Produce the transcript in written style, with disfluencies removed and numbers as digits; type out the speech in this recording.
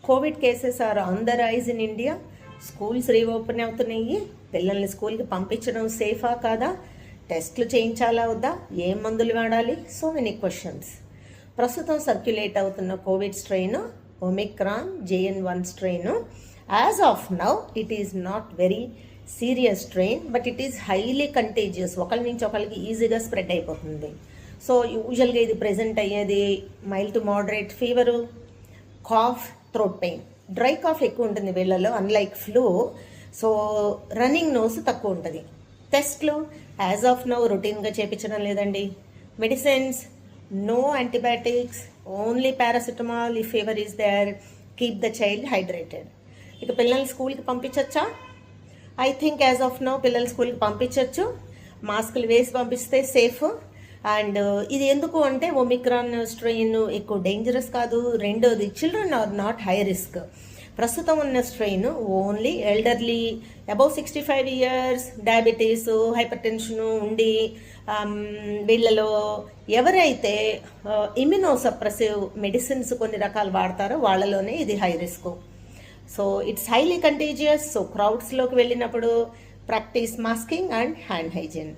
Covid cases are on the rise in India. Schools reopen అవుతున్నాయి. పిల్లల్ని స్కూల్కి పంపించడం సేఫా కాదా? టెస్ట్లు చేయించాలా వద్దా? ఏం మందులు వాడాలి? So many questions. ప్రస్తుతం సర్క్యులేట్ అవుతున్న Covid strain Omicron JN.1 strain. As of now it is not very serious strain, but it is highly contagious. ఒకరి నుంచి ఒకరికి ఈజీగా స్ప్రెడ్ అయిపోతుంది. సో యూజువల్గా ఇది ప్రెజెంట్ అయ్యేది mild to moderate fever, cough, throat pain. Dry cough ఎక్కువ ఉంటుంది వీళ్ళలో, unlike flu. So running nose తక్కువ ఉంటుంది. టెస్ట్లు యాజ్ ఆఫ్ నౌ రొటీన్గా చేయించడం లేదండి. Medicines no antibiotics, only paracetamol if fever is there. Keep the child hydrated. ఇక పిల్లల్ని స్కూల్కి పంపించచ్చా? I think as of now పిల్లల్ని స్కూల్కి పంపించవచ్చు. మాస్కులు వేసి పంపిస్తే సేఫ్. అండ్ ఇది ఎందుకు అంటే ఒమిక్రాన్ స్ట్రెయిన్ ఎక్కువ డేంజరస్ కాదు. రెండోది children are not high risk. ప్రస్తుతం ఉన్న strain only elderly, above 65 years, diabetes, hypertension ఉండి వీళ్ళలో ఎవరైతే ఇమ్యునోసప్రెసివ్ మెడిసిన్స్ కొన్ని రకాలు వాడతారో వాళ్ళలోనే ఇది high risk. So it's highly contagious. So క్రౌడ్స్లోకి వెళ్ళినప్పుడు practice masking and hand hygiene.